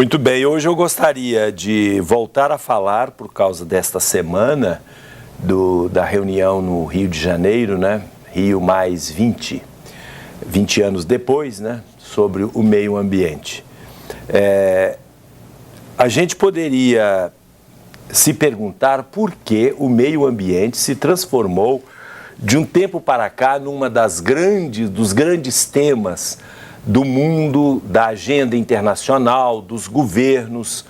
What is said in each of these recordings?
Muito bem, hoje eu gostaria de voltar a falar, por causa desta semana da reunião no Rio de Janeiro, né? Rio mais 20 anos depois, né? Sobre o meio ambiente. A gente poderia se perguntar por que o meio ambiente se transformou de um tempo para cá numa dos grandes temas do mundo, da agenda internacional, dos governos,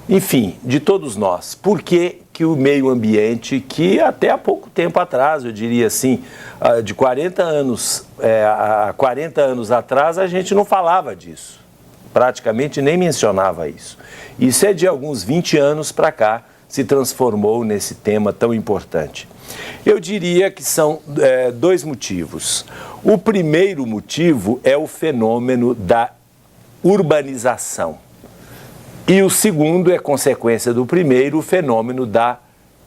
enfim, de todos nós. Por que o meio ambiente, que até há pouco tempo atrás, eu diria assim, de 40 anos, há 40 anos atrás, a gente não falava disso, praticamente nem mencionava isso. Isso é de alguns 20 anos para cá, se transformou nesse tema tão importante. Eu diria que são dois motivos. O primeiro motivo é o fenômeno da urbanização. E o segundo é consequência do primeiro, o fenômeno da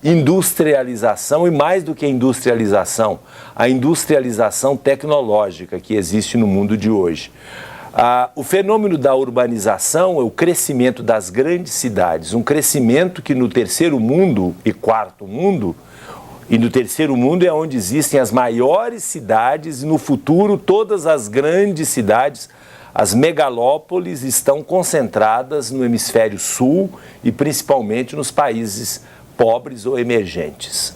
industrialização, e mais do que industrialização, a industrialização tecnológica que existe no mundo de hoje. O fenômeno da urbanização é o crescimento das grandes cidades, um crescimento que no terceiro mundo e quarto mundo, e no terceiro mundo é onde existem as maiores cidades, e no futuro todas as grandes cidades, as megalópolis, estão concentradas no hemisfério sul e principalmente nos países pobres ou emergentes.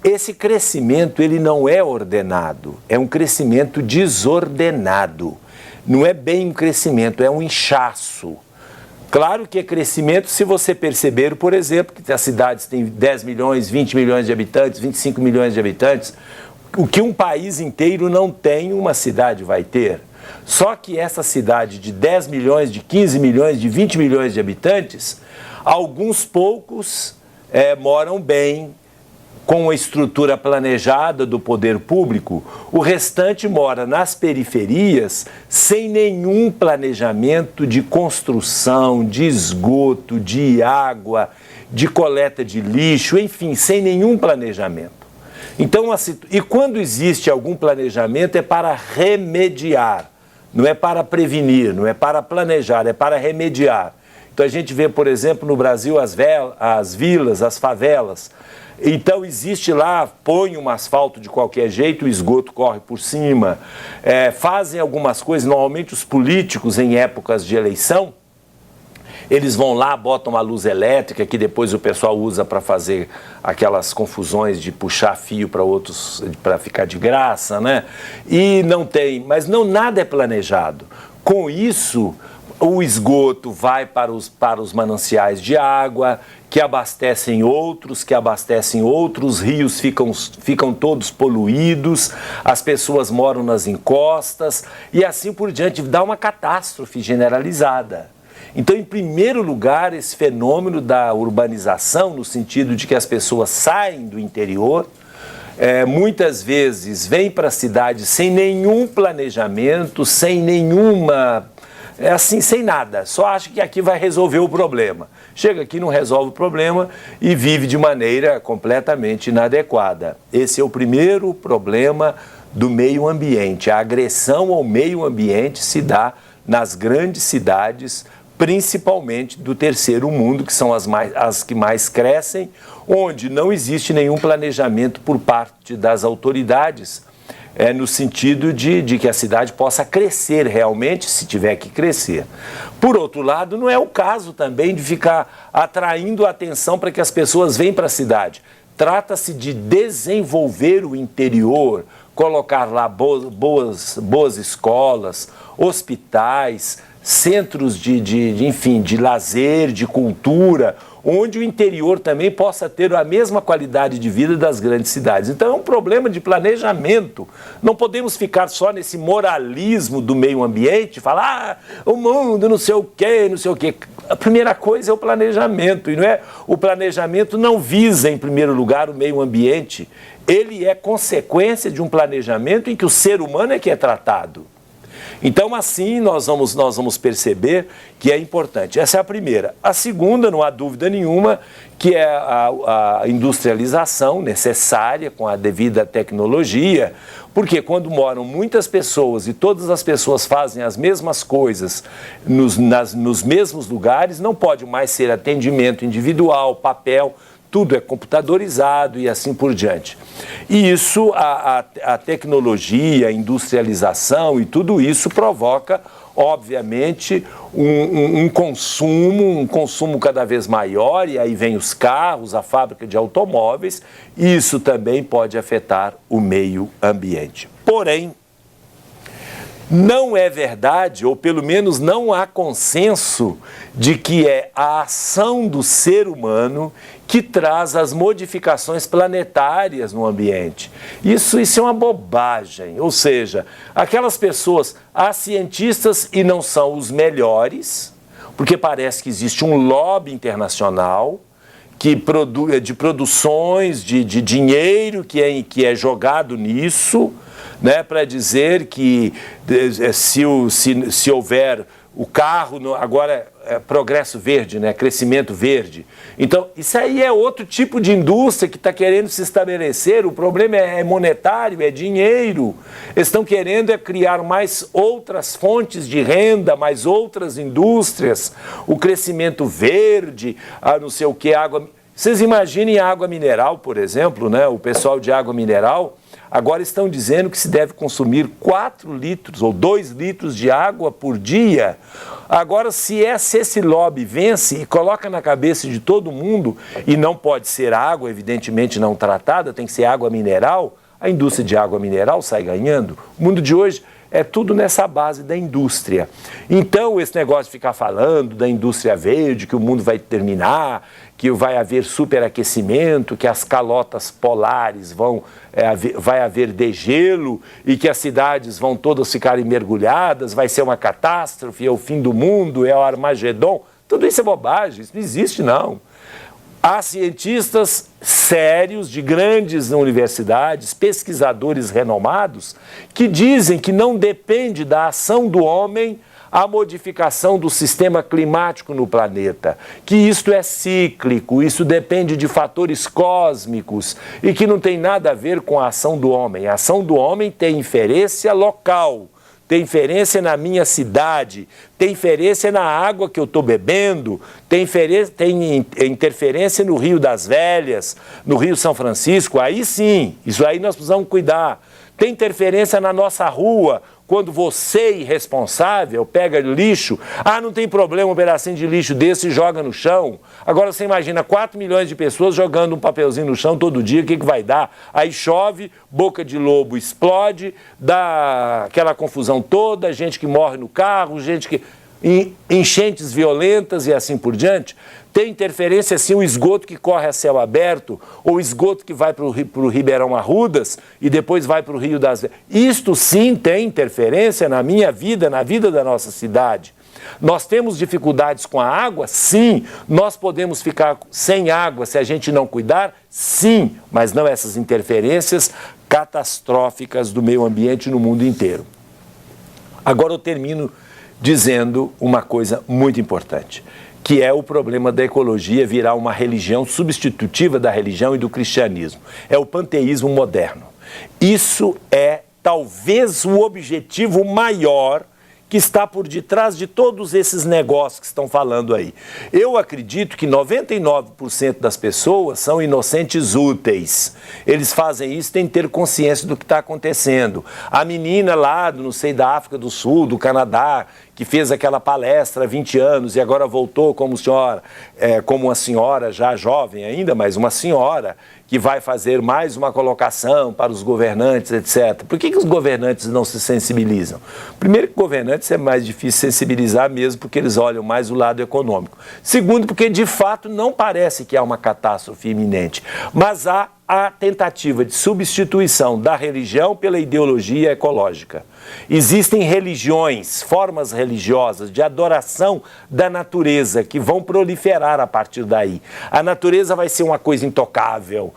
Esse crescimento ele não é ordenado, é um crescimento desordenado. Não é bem um crescimento, é um inchaço. Claro que é crescimento se você perceber, por exemplo, que as cidades têm 10 milhões, 20 milhões de habitantes, 25 milhões de habitantes. O que um país inteiro não tem, uma cidade vai ter. Só que essa cidade de 10 milhões, de 15 milhões, de 20 milhões de habitantes, alguns poucos moram bem, com a estrutura planejada do poder público, o restante mora nas periferias sem nenhum planejamento de construção, de esgoto, de água, de coleta de lixo, enfim, sem nenhum planejamento. Então, e quando existe algum planejamento é para remediar, não é para prevenir, não é para planejar, é para remediar. Então a gente vê, por exemplo, no Brasil as vilas, as favelas. Então existe lá, põe um asfalto de qualquer jeito, o esgoto corre por cima, fazem algumas coisas, normalmente os políticos em épocas de eleição, eles vão lá, botam a luz elétrica, que depois o pessoal usa para fazer aquelas confusões de puxar fio para outros, para ficar de graça, né? E não tem, mas nada é planejado. Com isso, o esgoto vai para os mananciais de água, que abastecem outros, rios ficam todos poluídos, as pessoas moram nas encostas e assim por diante, dá uma catástrofe generalizada. Então, em primeiro lugar, esse fenômeno da urbanização, no sentido de que as pessoas saem do interior, muitas vezes vêm para a cidade sem nenhum planejamento, sem nenhuma... sem nada, só acha que aqui vai resolver o problema. Chega aqui, não resolve o problema e vive de maneira completamente inadequada. Esse é o primeiro problema do meio ambiente. A agressão ao meio ambiente se dá nas grandes cidades, principalmente do terceiro mundo, que são as que mais crescem, onde não existe nenhum planejamento por parte das autoridades, no sentido de que a cidade possa crescer realmente, se tiver que crescer. Por outro lado, não é o caso também de ficar atraindo a atenção para que as pessoas venham para a cidade. Trata-se de desenvolver o interior, colocar lá boas escolas, hospitais, centros de lazer, de cultura, onde o interior também possa ter a mesma qualidade de vida das grandes cidades. Então é um problema de planejamento. Não podemos ficar só nesse moralismo do meio ambiente, falar, o mundo não sei o quê, não sei o quê. A primeira coisa é o planejamento, e o planejamento não visa, em primeiro lugar, o meio ambiente. Ele é consequência de um planejamento em que o ser humano é que é tratado. Então, assim, nós vamos perceber que é importante. Essa é a primeira. A segunda, não há dúvida nenhuma, que é a industrialização necessária com a devida tecnologia, porque quando moram muitas pessoas e todas as pessoas fazem as mesmas coisas nos mesmos lugares, não pode mais ser atendimento individual, papel, tudo é computadorizado e assim por diante. E isso, a tecnologia, a industrialização e tudo isso provoca, obviamente, um consumo cada vez maior, e aí vem os carros, a fábrica de automóveis, e isso também pode afetar o meio ambiente. Porém, não é verdade, ou pelo menos não há consenso, de que é a ação do ser humano que traz as modificações planetárias no ambiente. Isso é uma bobagem, ou seja, aquelas pessoas, há cientistas e não são os melhores, porque parece que existe um lobby internacional de produções, de dinheiro que é jogado nisso, né, para dizer que se houver o carro, agora é progresso verde, né, crescimento verde. Então, isso aí é outro tipo de indústria que está querendo se estabelecer. O problema é monetário, é dinheiro. Eles estão querendo criar mais outras fontes de renda, mais outras indústrias, o crescimento verde, não sei o que, água. Vocês imaginem a água mineral, por exemplo, né, o pessoal de água mineral. Agora estão dizendo que se deve consumir 4 litros ou 2 litros de água por dia. Agora, se esse lobby vence e coloca na cabeça de todo mundo, e não pode ser água, evidentemente não tratada, tem que ser água mineral, a indústria de água mineral sai ganhando. O mundo de hoje é tudo nessa base da indústria. Então, esse negócio de ficar falando da indústria verde, que o mundo vai terminar, que vai haver superaquecimento, que as calotas polares vai haver degelo e que as cidades vão todas ficarem mergulhadas, vai ser uma catástrofe, é o fim do mundo, é o Armagedon. Tudo isso é bobagem, isso não existe não. Há cientistas sérios de grandes universidades, pesquisadores renomados, que dizem que não depende da ação do homem a modificação do sistema climático no planeta, que isto é cíclico, isso depende de fatores cósmicos e que não tem nada a ver com a ação do homem. A ação do homem tem inferência local, tem inferência na minha cidade, tem inferência na água que eu estou bebendo, tem interferência no Rio das Velhas, no Rio São Francisco, aí sim, isso aí nós precisamos cuidar. Tem interferência na nossa rua, quando você, irresponsável, pega lixo, não tem problema um pedacinho de lixo desse e joga no chão. Agora você imagina 4 milhões de pessoas jogando um papelzinho no chão todo dia, o que vai dar? Aí chove, boca de lobo explode, dá aquela confusão toda, gente que morre no carro, gente que... enchentes violentas e assim por diante. Tem interferência, sim, o esgoto que corre a céu aberto, ou o esgoto que vai para o Ribeirão Arrudas e depois vai para o Rio das Velhas. Isto sim tem interferência na minha vida, na vida da nossa cidade. Nós temos dificuldades com a água? Sim. Nós podemos ficar sem água se a gente não cuidar? Sim. Mas não essas interferências catastróficas do meio ambiente no mundo inteiro. Agora eu termino dizendo uma coisa muito importante, que é o problema da ecologia virar uma religião substitutiva da religião e do cristianismo. É o panteísmo moderno. Isso é talvez o objetivo maior que está por detrás de todos esses negócios que estão falando aí. Eu acredito que 99% das pessoas são inocentes úteis. Eles fazem isso sem ter consciência do que está acontecendo. A menina lá, não sei, da África do Sul, do Canadá, que fez aquela palestra há 20 anos e agora voltou como uma senhora já jovem ainda, mas uma senhora que vai fazer mais uma colocação para os governantes, etc. Por que os governantes não se sensibilizam? Primeiro, que governantes é mais difícil sensibilizar mesmo porque eles olham mais o lado econômico. Segundo, porque de fato não parece que há uma catástrofe iminente, mas há a tentativa de substituição da religião pela ideologia ecológica. Existem religiões, formas religiosas de adoração da natureza que vão proliferar a partir daí. A natureza vai ser uma coisa intocável,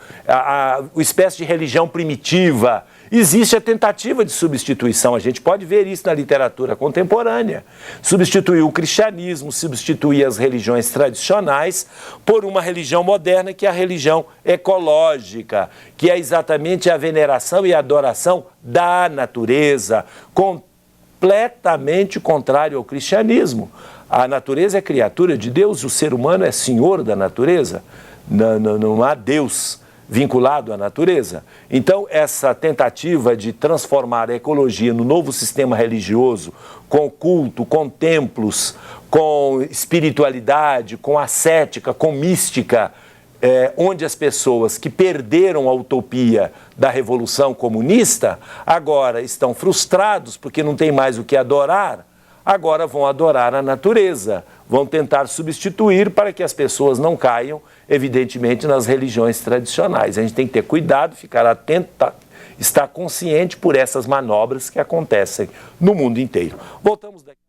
uma espécie de religião primitiva existe a tentativa de substituição. A gente pode ver isso na literatura contemporânea. Substituir o cristianismo, substituir as religiões tradicionais por uma religião moderna, que é a religião ecológica, que é exatamente a veneração e a adoração da natureza, completamente contrário ao cristianismo. A natureza é criatura de Deus, o ser humano é senhor da natureza. Não há Deus vinculado à natureza. Então, essa tentativa de transformar a ecologia no novo sistema religioso, com culto, com templos, com espiritualidade, com ascética, com mística, onde as pessoas que perderam a utopia da Revolução Comunista agora estão frustrados porque não tem mais o que adorar, agora vão adorar a natureza, vão tentar substituir para que as pessoas não caiam, evidentemente, nas religiões tradicionais. A gente tem que ter cuidado, ficar atento, estar consciente por essas manobras que acontecem no mundo inteiro. Voltamos daqui.